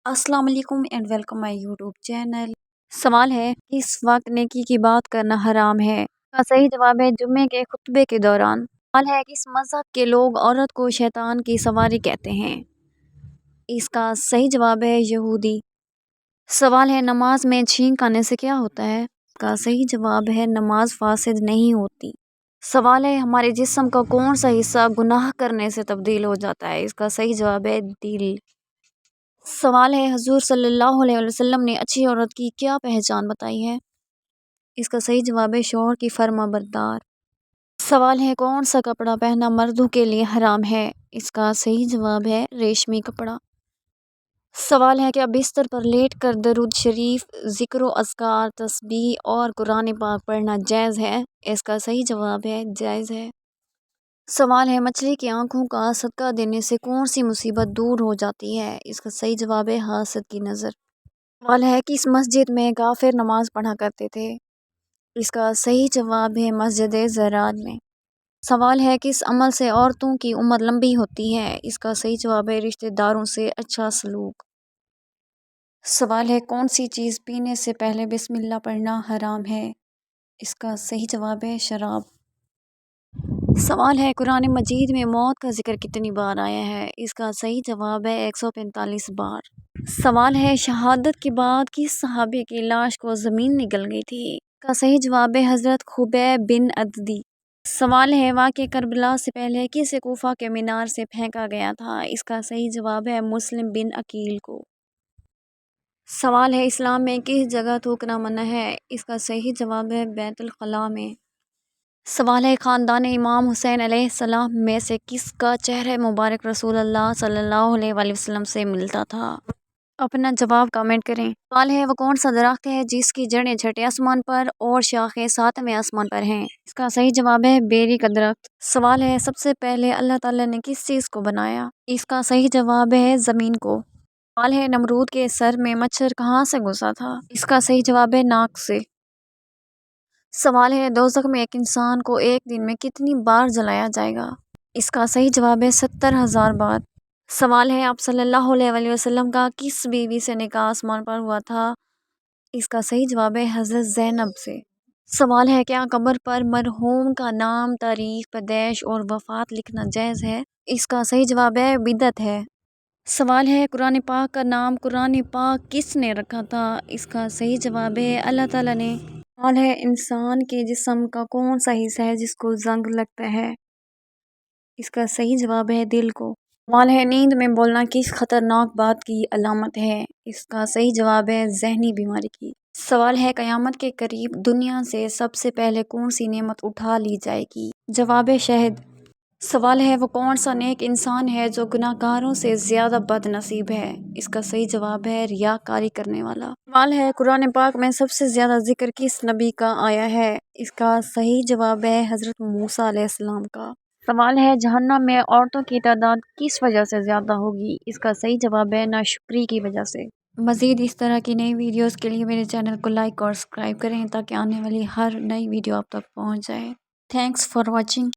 السلام علیکم and welcome my YouTube channel. سوال ہے کس وقت نیکی کی بات کرنا حرام ہے؟ اس کا صحیح جواب ہے جمعے کے خطبے کے دوران۔ سوال ہے کس مذہب کے لوگ عورت کو شیطان کی سواری کہتے ہیں؟ اس کا صحیح جواب ہے یہودی۔ سوال ہے نماز میں چھینک آنے سے کیا ہوتا ہے؟ اس کا صحیح جواب ہے نماز فاسد نہیں ہوتی۔ سوال ہے ہمارے جسم کا کون سا حصہ گناہ کرنے سے تبدیل ہو جاتا ہے؟ اس کا صحیح جواب ہے دل۔ سوال ہے حضور صلی اللہ علیہ وسلم نے اچھی عورت کی کیا پہچان بتائی ہے؟ اس کا صحیح جواب ہے شوہر کی فرما بردار۔ سوال ہے کون سا کپڑا پہننا مردوں کے لیے حرام ہے؟ اس کا صحیح جواب ہے ریشمی کپڑا۔ سوال ہے کیا بستر پر لیٹ کر درود شریف، ذکر و اذکار، تسبیح اور قرآن پاک پڑھنا جائز ہے؟ اس کا صحیح جواب ہے جائز ہے۔ سوال ہے مچھلی کی آنکھوں کا صدقہ دینے سے کون سی مصیبت دور ہو جاتی ہے؟ اس کا صحیح جواب ہے حاسد کی نظر۔ سوال ہے کس مسجد میں کافر نماز پڑھا کرتے تھے؟ اس کا صحیح جواب ہے مسجد زرار میں۔ سوال ہے کس عمل سے عورتوں کی عمر لمبی ہوتی ہے؟ اس کا صحیح جواب ہے رشتہ داروں سے اچھا سلوک۔ سوال ہے کون سی چیز پینے سے پہلے بسم اللہ پڑھنا حرام ہے؟ اس کا صحیح جواب ہے شراب۔ سوال ہے قرآن مجید میں موت کا ذکر کتنی بار آیا ہے؟ اس کا صحیح جواب ہے 145 بار۔ سوال ہے شہادت کے بعد کس صحابی کی لاش کو زمین نگل گئی تھی؟ اس کا صحیح جواب ہے حضرت خبیب بن عدی۔ سوال ہے واقعہ کربلا سے پہلے کسے کوفہ کے مینار سے پھینکا گیا تھا؟ اس کا صحیح جواب ہے مسلم بن عقیل کو۔ سوال ہے اسلام میں کس جگہ تھوکنا منع ہے؟ اس کا صحیح جواب ہے بیت الخلاء میں۔ سوال ہے خاندان امام حسین علیہ السلام میں سے کس کا چہرہ مبارک رسول اللہ صلی اللہ علیہ وآلہ وسلم سے ملتا تھا؟ اپنا جواب کمنٹ کریں۔ سوال ہے وہ کون سا درخت ہے جس کی جڑیں چھٹے آسمان پر اور شاخیں ساتویں آسمان پر ہیں؟ اس کا صحیح جواب ہے بیری کا درخت۔ سوال ہے سب سے پہلے اللہ تعالیٰ نے کس چیز کو بنایا؟ اس کا صحیح جواب ہے زمین کو۔ سوال ہے نمرود کے سر میں مچھر کہاں سے گھسا تھا؟ اس کا صحیح جواب ہے ناک سے۔ سوال ہے دوزخ میں ایک انسان کو ایک دن میں کتنی بار جلایا جائے گا؟ اس کا صحیح جواب ہے 70,000 بار۔ سوال ہے آپ صلی اللہ علیہ وآلہ وسلم کا کس بیوی سے نکاح آسمان پر ہوا تھا؟ اس کا صحیح جواب ہے حضرت زینب سے۔ سوال ہے کیا قبر پر مرحوم کا نام، تاریخ پیدائش اور وفات لکھنا جائز ہے؟ اس کا صحیح جواب ہے بدعت ہے۔ سوال ہے قرآن پاک کا نام قرآن پاک کس نے رکھا تھا؟ اس کا صحیح جواب ہے اللہ تعالیٰ نے۔ سوال ہے انسان کے جسم کا کون سا حصہ ہے جس کو زنگ لگتا ہے؟ اس کا صحیح جواب ہے دل کو۔ سوال ہے نیند میں بولنا کس خطرناک بات کی علامت ہے؟ اس کا صحیح جواب ہے ذہنی بیماری کی۔ سوال ہے قیامت کے قریب دنیا سے سب سے پہلے کون سی نعمت اٹھا لی جائے گی؟ جواب ہے شہد۔ سوال ہے وہ کون سا نیک انسان ہے جو گناہ گاروں سے زیادہ بد نصیب ہے؟ اس کا صحیح جواب ہے ریاکاری کرنے والا۔ سوال ہے قرآن پاک میں سب سے زیادہ ذکر کس نبی کا آیا ہے؟ اس کا صحیح جواب ہے حضرت موسیٰ علیہ السلام کا۔ سوال ہے جہنم میں عورتوں کی تعداد کس وجہ سے زیادہ ہوگی؟ اس کا صحیح جواب ہے ناشکری کی وجہ سے۔ مزید اس طرح کی نئی ویڈیوز کے لیے میرے چینل کو لائک اور سبسکرائب کریں تاکہ آنے والی ہر نئی ویڈیو آپ تک پہنچ جائے۔ Thanks for watching.